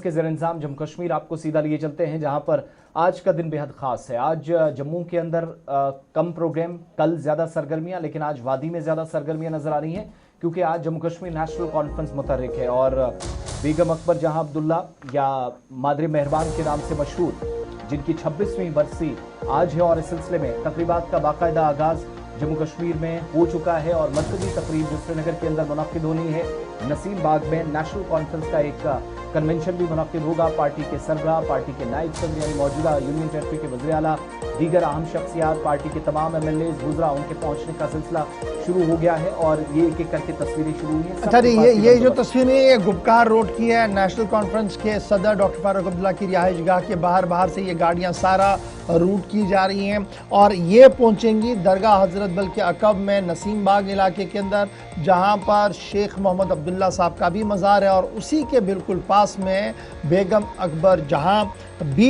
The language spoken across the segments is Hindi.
के ज़ेर इंतज़ाम जम्मू कश्मीर आपको सीधा लिए चलते हैं, जहां पर आज का दिन बेहद ख़ास है। आज जम्मू के अंदर कम प्रोग्राम, कल ज़्यादा सरगर्मियां, लेकिन आज वादी में ज़्यादा सरगर्मियां नज़र आ रही हैं, क्योंकि आज जम्मू कश्मीर नेशनल कॉन्फ्रेंस मुतहर्रिक है और बेगम अकबर जहां अब्दुल्ला या मादरे मेहरबान के नाम से मशहूर, जिनकी 26वीं बरसी आज है और इस सिलसिले में तकरीबात का बाकायदा आगाज़ जम्मू कश्मीर में हो चुका है और मरकजी तकरीब जो श्रीनगर के अंदर मुनक्किद होनी है, नसीम बाग में नेशनल कॉन्फ्रेंस का एक कन्वेंशन भी मुनक्किद होगा। पार्टी के सरबराह, पार्टी के नायब सदर यानी मौजूदा यूनियन टेरिटरी के वज़ीर आला, दीगर अहम शख्सियात, पार्टी के तमाम MLAs गुजरा, उनके पहुंचने का सिलसिला शुरू हो गया है और ये एक एक करके तस्वीरें शुरू हुई हैं। अच्छा जी, ये जो तस्वीरें ये गुपकार रोड की है, नेशनल कॉन्फ्रेंस के सदर डॉक्टर फारूक अब्दुल्ला की रिहाइशगाह के बाहर से ये गाड़ियाँ सारा रूट की जा रही हैं और ये पहुंचेंगी दरगाह हज़रत बल के अकब में नसीम बाग इलाके के अंदर, जहां पर शेख मोहम्मद अब्दुल्ला साहब का भी मज़ार है और उसी के बिल्कुल पास में बेगम अकबर जहां भी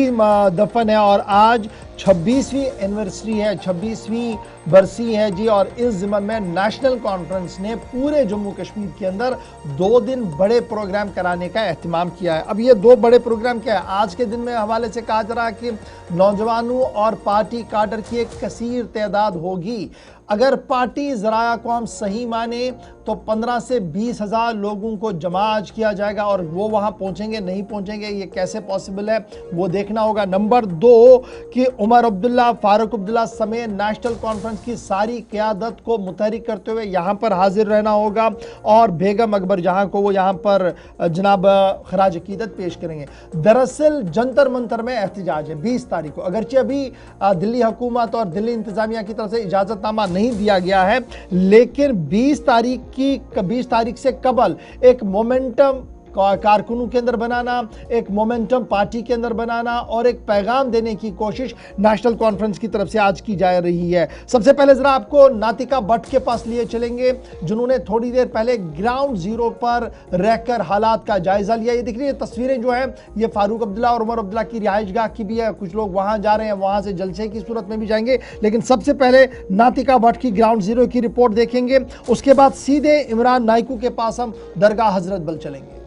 दफन है। और आज 26वीं एनिवर्सरी है, 26वीं बरसी है जी। और इस ज़िम्मन में नेशनल कॉन्फ्रेंस ने पूरे जम्मू कश्मीर के अंदर 2 दिन बड़े प्रोग्राम कराने का एहतमाम किया है। अब ये 2 बड़े प्रोग्राम क्या है? आज के दिन में हवाले से कहा जा रहा है कि नौजवानों और पार्टी काडर की एक कसीर तादाद होगी। अगर पार्टी ज़राया कौम सही माने तो 15 से 20 हज़ार लोगों को जमा आज किया जाएगा और वो वहाँ पहुँचेंगे नहीं पहुँचेंगे, ये कैसे पॉसिबल है वो देखना होगा। नंबर 2 कि उमर अब्दुल्ला, फारूक अब्दुल्ला समेत नेशनल कॉन्फ्रेंस की सारी क़यादत को मुतहरिक करते हुए यहाँ पर हाजिर रहना होगा और बेगम अकबर जहाँ को वो यहाँ पर जनाब खराज अकीदत पेश करेंगे। दरअसल जंतर मंतर में एहतजाज है 20 तारीख को, अगरचे अभी दिल्ली हुकूमत और दिल्ली इंतज़ामिया की तरफ से इजाज़तनामा नहीं दिया गया है, लेकिन 20 तारीख से कबल एक मोमेंटम कारकुनों के अंदर बनाना, एक मोमेंटम पार्टी के अंदर बनाना और एक पैगाम देने की कोशिश नेशनल कॉन्फ्रेंस की तरफ से आज की जा रही है। सबसे पहले जरा आपको नातिका भट्ट के पास लिए चलेंगे, जिन्होंने थोड़ी देर पहले ग्राउंड जीरो पर रहकर हालात का जायजा लिया। ये दिख रही है तस्वीरें जो है, ये फारूक अब्दुल्ला और उमर अब्दुल्ला की रिहाइशगाह की भी है। कुछ लोग वहां जा रहे हैं, वहां से जलसे की सूरत में भी जाएंगे, लेकिन सबसे पहले नातिका भट्ट की ग्राउंड जीरो की रिपोर्ट देखेंगे। उसके बाद सीधे इमरान नाइकू के पास हम दरगाह हजरत बल चलेंगे।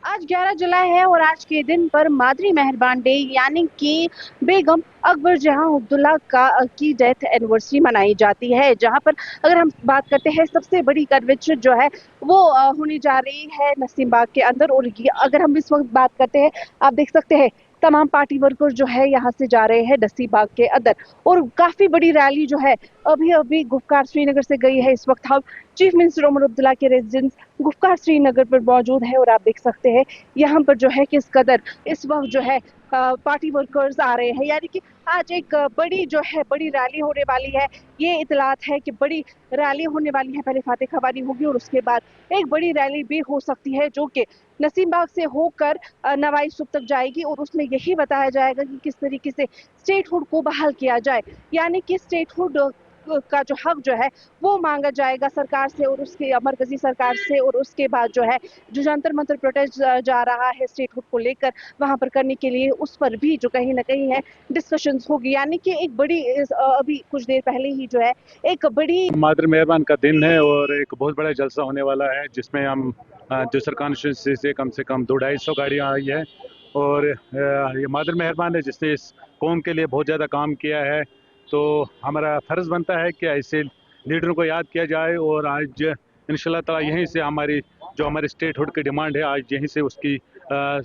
आज 11 जुलाई है और आज के दिन पर मादरी मेहरबान डे यानी कि बेगम अकबर जहां अब्दुल्ला की डेथ एनिवर्सरी मनाई जाती है, जहां पर अगर हम बात करते हैं सबसे बड़ी कन्वेंशन जो है वो होने जा रही है नसीम बाग के अंदर। और अगर हम इस वक्त बात करते हैं, आप देख सकते हैं तमाम पार्टी वर्कर जो है यहाँ से जा रहे हैं नसीम बाग के अंदर और काफी बड़ी रैली जो है अभी गुफकार श्रीनगर से गई है। इस वक्त हम चीफ मिनिस्टर उमर अब्दुल्ला के रेजिडेंस गुफकार श्रीनगर पर मौजूद है और आप देख सकते हैं यहाँ पर जो है किस कदर इस वक्त जो है पार्टी वर्कर्स आ रहे हैं, यानी कि आज एक बड़ी रैली होने वाली है। ये इतलात है कि बड़ी रैली होने वाली है, पहले फातेह खवानी होगी और उसके बाद एक बड़ी रैली भी हो सकती है जो कि नसीम बाग से होकर नवाई सुख तक जाएगी और उसमें यही बताया जाएगा कि किस तरीके से स्टेटहुड को बहाल किया जाए, यानी कि स्टेटहुड का जो हक जो है वो मांगा जाएगा सरकार से और उसके मरकजी सरकार से। और उसके बाद जो है जो जंतर मंतर प्रोटेस्ट जा रहा है स्टेटहुड को लेकर वहां पर करने के लिए, उस पर भी जो कहीं ना कहीं है डिस्कशंस होगी, यानी कि एक बड़ी अभी कुछ देर पहले ही जो है एक बड़ी मादर मेहरबान का दिन है और एक बहुत बड़ा जलसा होने वाला है, जिसमें हम दूसर कॉन्स्टिट्यूंसी से कम 200-250 गाड़ियाँ आई है और ये मादर मेहरबान है जिसने इस कौम के लिए बहुत ज़्यादा काम किया है। तो हमारा फ़र्ज़ बनता है कि ऐसे लीडरों को याद किया जाए और आज इंशाल्लाह ताला यहीं से हमारी स्टेटहुड की डिमांड है, आज यहीं से उसकी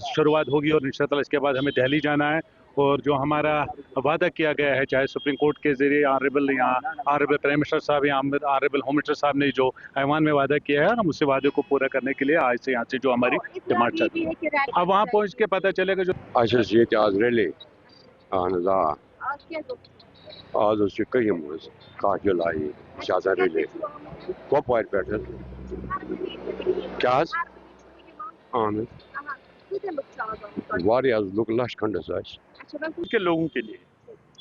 शुरुआत होगी और इंशाल्लाह ताला इसके बाद हमें दिल्ली जाना है और जो हमारा वादा किया गया है, चाहे सुप्रीम कोर्ट के जरिए ऑनरेबल प्राइम मिनिस्टर साहब या ऑनरेबल होम मिनिस्टर साहब ने जो ऐवान में वादा किया है, हम उस वादे को पूरा करने के लिए आज से यहाँ से जो हमारी डिमांड चलती है अब वहाँ पहुँच के पता चलेगा। जो आज रैली आज कहीम 1 जुलाई रैली कपवार पे क्या लुक लश खंडस के लोगों के लिए,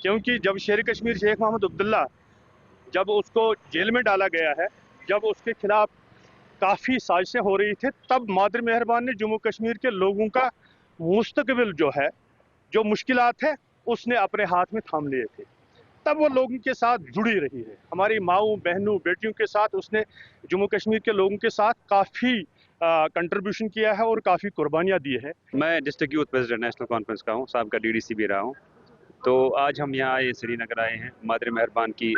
क्योंकि जब शेर कश्मीर शेख मोहम्मद अब्दुल्ला जब उसको जेल में डाला गया है, जब उसके खिलाफ काफ़ी साजिशें हो रही थी, तब मादर मेहरबान ने जम्मू कश्मीर के लोगों का मुस्तकबिल जो है, जो मुश्किलात है, उसने अपने हाथ में थाम लिए थे। तब वो लोगों के साथ जुड़ी रही है। हमारी माओं बहनों बेटियों के साथ उसने जम्मू कश्मीर के लोगों के साथ काफ़ी कंट्रीब्यूशन किया है और काफ़ी कुर्बानियाँ दी है। मैं district youth president national conference का हूँ, साहब का डीडीसी भी रहा हूँ। तो आज हम यहाँ आए, श्रीनगर आए हैं। मादर मेहरबान की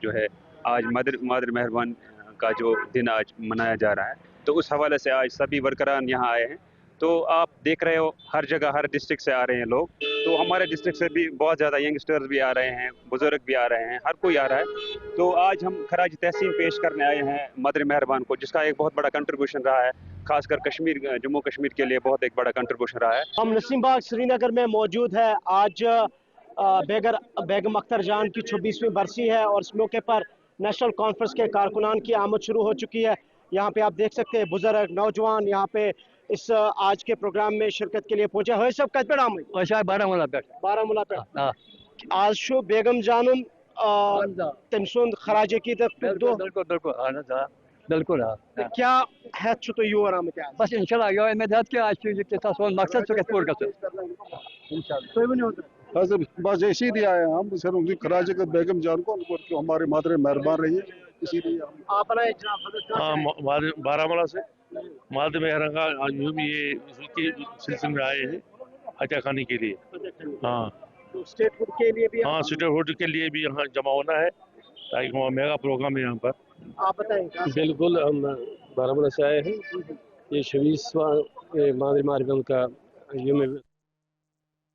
जो है आज मादर मेहरबान का जो दिन आज मनाया जा रहा है, तो उस हवाले से आज सभी वर्करान यहाँ आए हैं। तो आप देख रहे हो हर जगह हर डिस्ट्रिक्ट से आ रहे हैं लोग। तो हमारे डिस्ट्रिक्ट से भी बहुत ज़्यादा यंगस्टर्स भी आ रहे हैं, बुजुर्ग भी आ रहे हैं, हर कोई आ रहा है। तो आज हम खराज तहसीन पेश करने आए हैं मादर मेहरबान को, जिसका एक बहुत बड़ा कंट्रीब्यूशन रहा है, खासकर कश्मीर जम्मू कश्मीर के लिए बहुत एक बड़ा कंट्रीब्यूशन रहा है। हम नसीम बाग श्रीनगर में मौजूद है। आज बेगम अख्तर जान की 26वीं बरसी है और इस मौके पर नेशनल कॉन्फ्रेंस के कारकुनान की आमद शुरू हो चुकी है। यहाँ पे आप देख सकते हैं बुजुर्ग नौजवान यहाँ पे इस आज के प्रोग्राम में शिरकत के लिए पहुंचे हुए। सब कत पे बारामूला पे आज शो बेगम जानम तमसुंद खराजे की दो बिल्कुल क्या है तो योर आमद बस इंशाल्लाह यो मदद के आज के सोन मकसद से पूरा कर बस इसीलिए आए हम सर उनकी खराज के बेगम जान को हमारे मादर मेहरबान रही है, इसीलिए आप बारामूला से मादर मेहरबान यूं भी ये सिलसिले में आए हैं हजा खाने के लिए। हाँ स्टेट फूड के लिए भी, हाँ स्टेट फूड के लिए भी यहाँ जमा होना है ताकि वहाँ मेगा प्रोग्राम है यहाँ पर। आप बताएं। बिल्कुल हम बारामूला से आए हैं, ये 26वां मादर मेहरबान का यूं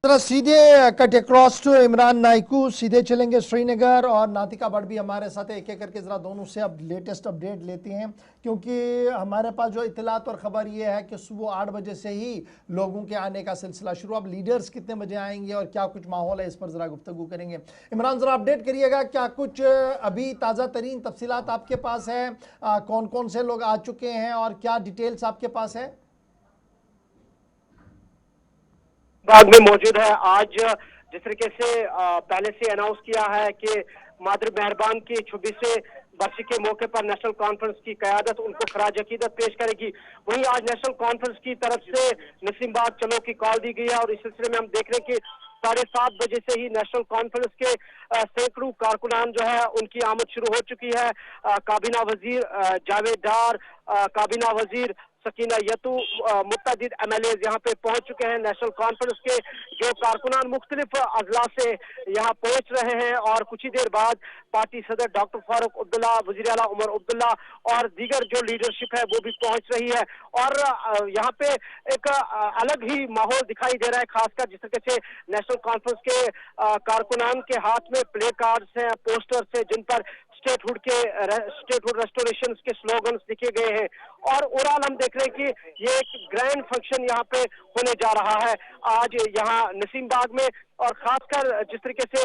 सीधे cut across to Imran Naikoo सीधे चलेंगे श्रीनगर और नातिका भट्ट भी हमारे साथ एक एक करके ज़रा दोनों से अब लेटेस्ट अपडेट लेते हैं, क्योंकि हमारे पास जो इतलात और ख़बर ये है कि सुबह 8 बजे से ही लोगों के आने का सिलसिला शुरू। अब लीडर्स कितने बजे आएंगे और क्या कुछ माहौल है इस पर ज़रा गुफ्तगू करेंगे। इमरान ज़रा अपडेट करिएगा, क्या कुछ अभी ताज़ा तरीन तफसीलात आपके पास है, कौन कौन से लोग आ चुके हैं और क्या डिटेल्स आपके पास है? बाग में मौजूद है। आज जिस तरीके से पहले से अनाउंस किया है कि मादर मेहरबान की 26वें बरसी के मौके पर नेशनल कॉन्फ्रेंस की क़यादत उनको खराज अकीदत पेश करेगी, वहीं आज नेशनल कॉन्फ्रेंस की तरफ से नसीम बाग चलो की कॉल दी गई है और इस सिलसिले में हम देख रहे हैं कि 7:30 बजे से ही नेशनल कॉन्फ्रेंस के सैकड़ों कारकुनान जो है उनकी आमद शुरू हो चुकी है। काबीना वजीर जावेद डार, काबीना वजीर सकीना यतू, मुतअद्दिद MLA यहाँ पे पहुंच चुके हैं। नेशनल कॉन्फ्रेंस के जो कारकुनान मुख्तलिफ अजला से यहाँ पहुंच रहे हैं और कुछ ही देर बाद पार्टी सदर डॉक्टर फारूक अब्दुल्ला, वजीर आला उमर अब्दुल्ला और दीगर जो लीडरशिप है वो भी पहुंच रही है। और यहाँ पे एक अलग ही माहौल दिखाई दे रहा है, खासकर जिस तरीके से नेशनल कॉन्फ्रेंस के कारकुनान के हाथ में प्ले कार्ड्स हैं, पोस्टर्स हैं जिन पर स्टेटहुड रेस्टोरेशन के स्लोगन्स लिखे गए हैं। और ओवरऑल हम देख रहे हैं कि ये एक ग्रैंड फंक्शन यहाँ पे होने जा रहा है आज यहाँ नसीम बाग में, और खासकर जिस तरीके से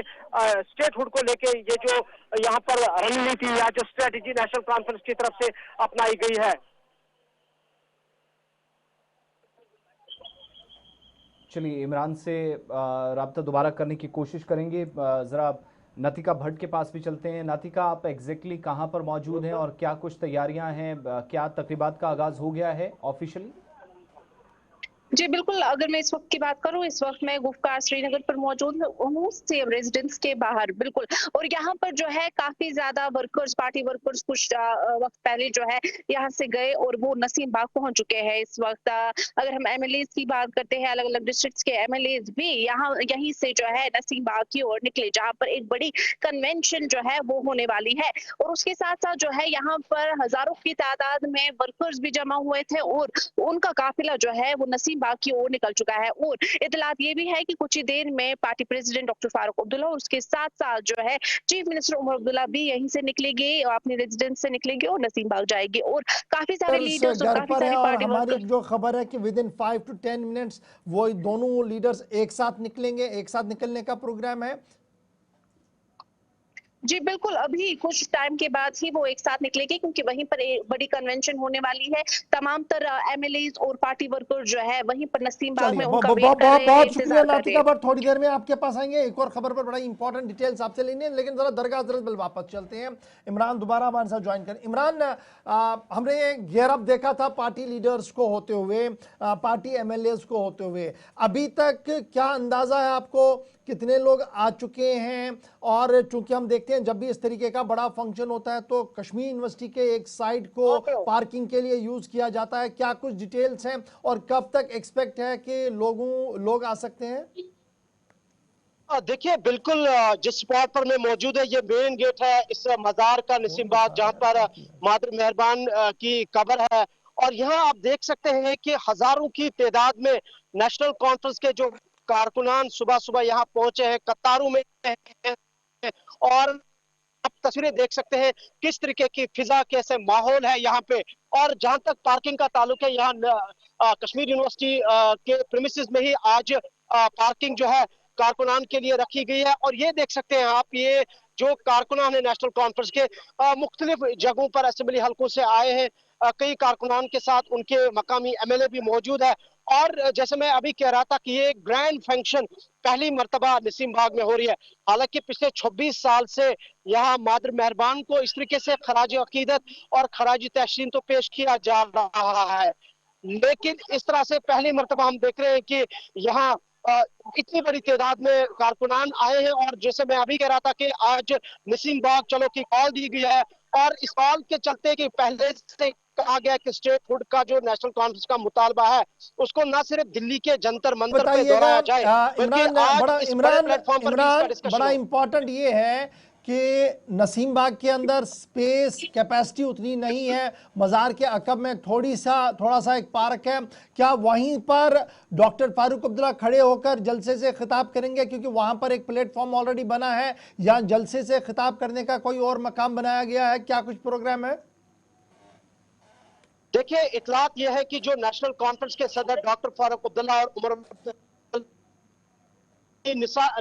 स्टेटहुड को लेके ये जो यहाँ पर रणनीति या जो स्ट्रेटेजी नेशनल कॉन्फ्रेंस की तरफ से अपनाई गई है। चलिए इमरान से राब्ता दोबारा करने की कोशिश करेंगे। ज़रा नातिका भट्ट के पास भी चलते हैं। नातिका, आप एग्जैक्टली कहाँ पर मौजूद हैं और क्या कुछ तैयारियां हैं, क्या तकरीबात का आगाज हो गया है ऑफिशियली? जी बिल्कुल, अगर मैं इस वक्त की बात करूं, इस वक्त मैं गुफ्कार श्रीनगर पर मौजूद हूँ, सीएम रेजिडेंस के बाहर बिल्कुल। और यहाँ पर जो है काफी ज्यादा वर्कर्स, पार्टी वर्कर्स कुछ वक्त पहले जो है यहाँ से गए और वो नसीम बाग पहुंच चुके हैं। इस वक्त अगर हम MLAs की बात करते हैं, अलग अलग डिस्ट्रिक्ट्स के MLAs भी यहीं से जो है नसीम बाग की ओर निकले, जहाँ पर एक बड़ी कन्वेंशन जो है वो होने वाली है। और उसके साथ साथ जो है यहाँ पर हजारों की तादाद में वर्कर्स भी जमा हुए थे और उनका काफिला जो है वो नसीम बाग की ओर निकल चुका है। और इतलात ये भी है कि कुछ ही देर में party president doctor Farooq Abdullah और उसके साथ साथ जो है चीफ मिनिस्टर उमर अब्दुल्ला भी यहीं से निकलेंगे और अपनी रेजिडेंस से निकलेंगे और नसीम बाग जाएंगे। और काफी सारे लीडर्स और काफी सारे पार्टी हमारी जो खबर है कि विद इन 5 to 10 मिनट्स वो दोनों लीडर्स एक साथ निकलेंगे, एक साथ निकलने का प्रोग्राम है। जी बिल्कुल, अभी कुछ टाइम के बाद ही वो एक साथ निकलेंगे क्योंकि वहीं पर एक बड़ी कन्वेंशन होने वाली है। तमाम तरह एमएलएज और पार्टी वर्कर जो है वहीं पर नसीम बाग में चलिए उनका वेट कर रहे हैं, बहुत शुक्रिया इंतजार कर रहे नातिका हैं। भट्ट। थोड़ी देर में आपके पास आएंगे, एक और खबर पर बड़ा इंपॉर्टेंट डिटेल्स आपसे लेनी है, लेकिन जरा दरगाह हजरत बल वापस चलते हैं। इमरान दोबारा हमारे साथ ज्वाइन करें। इमरान, हमने गियर अप देखा था पार्टी लीडर्स को होते हुए, पार्टी एमएलएज को होते हुए। अभी तक क्या अंदाजा है आपको कितने लोग आ चुके हैं? और चूंकि हम देखते हैं जब भी इस तरीके का बड़ा फंक्शन होता है तो कश्मीर यूनिवर्सिटी के एक साइड को पार्किंग के लिए यूज किया जाता है, क्या कुछ डिटेल्स हैं और कब तक एक्सपेक्ट है कि लोग आ सकते हैं? देखिए, बिल्कुल जिस स्पॉट पर मैं मौजूद है ये मेन गेट है इस मजार का, नसीम बाग, जहां पर मादर मेहरबान की कब्र है। और यहाँ आप देख सकते हैं कि हजारों की तादाद में नेशनल कॉन्फ्रेंस के जो कारकुनान सुबह सुबह यहाँ पहुंचे हैं, कतारों में हैं। और आप तस्वीरें देख सकते हैं किस तरीके की फिजा, कैसे माहौल है यहाँ पे। और जहां तक पार्किंग का ताल्लुक है, यहाँ कश्मीर यूनिवर्सिटी के प्रीमिसेस में ही आज पार्किंग जो है कारकुनान के लिए रखी गई है। और ये देख सकते हैं आप, ये जो कारकुनान है नेशनल कॉन्फ्रेंस के मुख्तलिफ जगहों पर असेंबली हल्कों से आए हैं। कई कारकुनान के साथ उनके मकामी एमएलए भी मौजूद है। और जैसे मैं अभी कह रहा था कि ये ग्रैंड फंक्शन पहली मर्तबा नसीम बाग में हो रही है। हालांकि पिछले 26 साल से यहाँ मादर मेहरबान को इस तरीके से खराज अकीदत और खराज तहसीन तो पेश किया जा रहा है, लेकिन इस तरह से पहली मर्तबा हम देख रहे हैं कि यहाँ इतनी बड़ी तादाद में कारकुनान आए हैं। और जैसे मैं अभी कह रहा था कि आज नसीम बाग चलो की कॉल दी गई है, और इस कॉल के चलते कि पहले से कहा गया कि स्टेटहुड का जो नेशनल कॉन्फ्रेंस का मुतालबा है उसको न सिर्फ दिल्ली के जंतर मंतर पे दोहराया जाए, इमरान, बड़ा इंपॉर्टेंट ये है कि नसीम बाग के अंदर स्पेस कैपेसिटी उतनी नहीं है, मज़ार के अकब में थोड़ा सा एक पार्क है, क्या वहीं पर डॉक्टर फारूक अब्दुल्ला खड़े होकर जलसे से खिताब करेंगे? क्योंकि वहां पर एक प्लेटफॉर्म ऑलरेडी बना है, या जलसे से खिताब करने का कोई और मकाम बनाया गया है? क्या कुछ प्रोग्राम है? देखिए, इतलात यह है कि जो नेशनल कॉन्फ्रेंस के सदर डॉक्टर फारूक अब्दुल्ला और उमर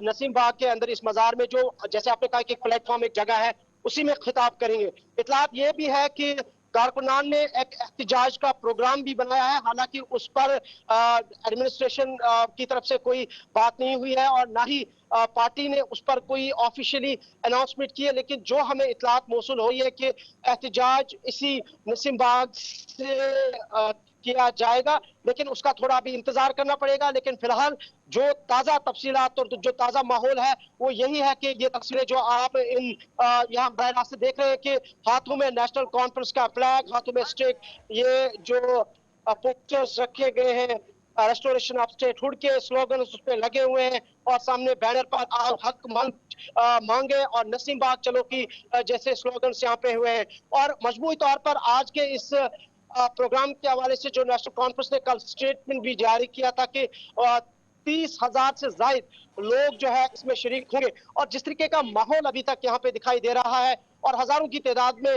नसीम बाग के अंदर इस मजार में जो, जैसे आपने कहा कि एक प्लेटफॉर्म, एक जगह है, उसी में खिताब करेंगे। इतलात ये भी है कि कारकुनान ने एक एहतजाज का प्रोग्राम भी बनाया है, हालांकि उस पर एडमिनिस्ट्रेशन की तरफ से कोई बात नहीं हुई है और ना ही पार्टी ने उस पर कोई ऑफिशियली अनाउंसमेंट की है। लेकिन जो हमें इतलात मौसूल हुई है कि एहतजाज इसी नसीम बाग से किया जाएगा, लेकिन उसका थोड़ा अभी इंतजार करना पड़ेगा। लेकिन फिलहाल जो ताज़ा तफसीलात और जो ताज़ा माहौल है वो यही है कि ये तस्वीरें जो आप इन यहाँ बराह रास्त देख रहे हैं कि हाथों में नेशनल कॉन्फ्रेंस का फ्लैग, हाथों में स्टिक, ये जो पिक्चर्स रखे गए हैं रेस्टोरेशन ऑफ स्टेटहुड के स्लोगन उस पे लगे हुए हैं, और सामने बैनर पर हक मांगे और नसीम बाग चलो की जैसे स्लोगन यहाँ पे हुए हैं। और मजमूई तौर पर आज के इस प्रोग्राम के हवाले से जो नेशनल कॉन्फ्रेंस ने कल स्टेटमेंट भी जारी किया था कि 30,000 से ज्यादा लोग जो है इसमें शरीक होंगे। और जिस तरीके का माहौल अभी तक यहाँ पे दिखाई दे रहा है और हजारों की तादाद में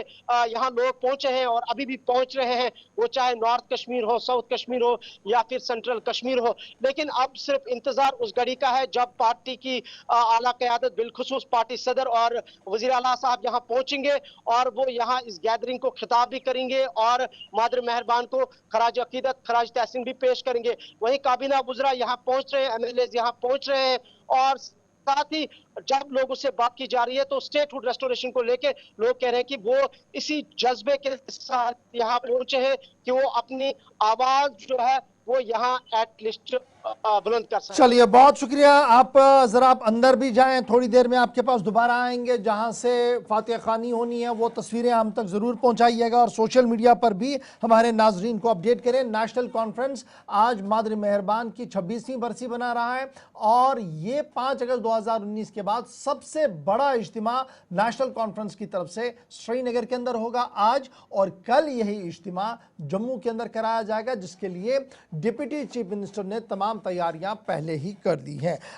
यहाँ लोग पहुंचे हैं और अभी भी पहुंच रहे हैं, वो चाहे नॉर्थ कश्मीर हो, साउथ कश्मीर हो या फिर सेंट्रल कश्मीर हो। लेकिन अब सिर्फ इंतजार उस घड़ी का है जब पार्टी की आला क़यादत, बिलखुसूस पार्टी सदर और वज़ीर आला साहब यहाँ पहुंचेंगे और वो यहाँ इस गैदरिंग को खिताब भी करेंगे और मादर मेहरबान को खराज अकीदत, खराज तहसीन भी पेश करेंगे। वहीं काबीना वुज़रा यहाँ पहुंच रहे हैं, एमएलए यहाँ पहुंच रहे हैं। और साथ ही जब लोगों से बात की जा रही है तो स्टेटहुड रेस्टोरेशन को लेके लोग कह रहे हैं कि वो इसी जज्बे के साथ यहाँ पहुंचे हैं कि वो अपनी आवाज जो है वो यहाँ एटलीस्ट बुलंद कर सकते। चलिए, बहुत शुक्रिया। आप जरा आप अंदर भी जाएं, थोड़ी देर में आपके पास दोबारा आएंगे, जहां से फातिहा खानी होनी है वो तस्वीरें हम तक जरूर पहुंचाइएगा और सोशल मीडिया पर भी हमारे नाजरीन को अपडेट करें। नेशनल कॉन्फ्रेंस आज मादर मेहरबान की 26वीं बरसी बना रहा है और ये 5 अगस्त 2019 के बाद सबसे बड़ा इज्तिमा नेशनल कॉन्फ्रेंस की तरफ से श्रीनगर के अंदर होगा आज, और कल यही इज्तिमा जम्मू के अंदर कराया जाएगा, जिसके लिए डिप्टी चीफ मिनिस्टर ने तमाम तैयारियां पहले ही कर दी हैं।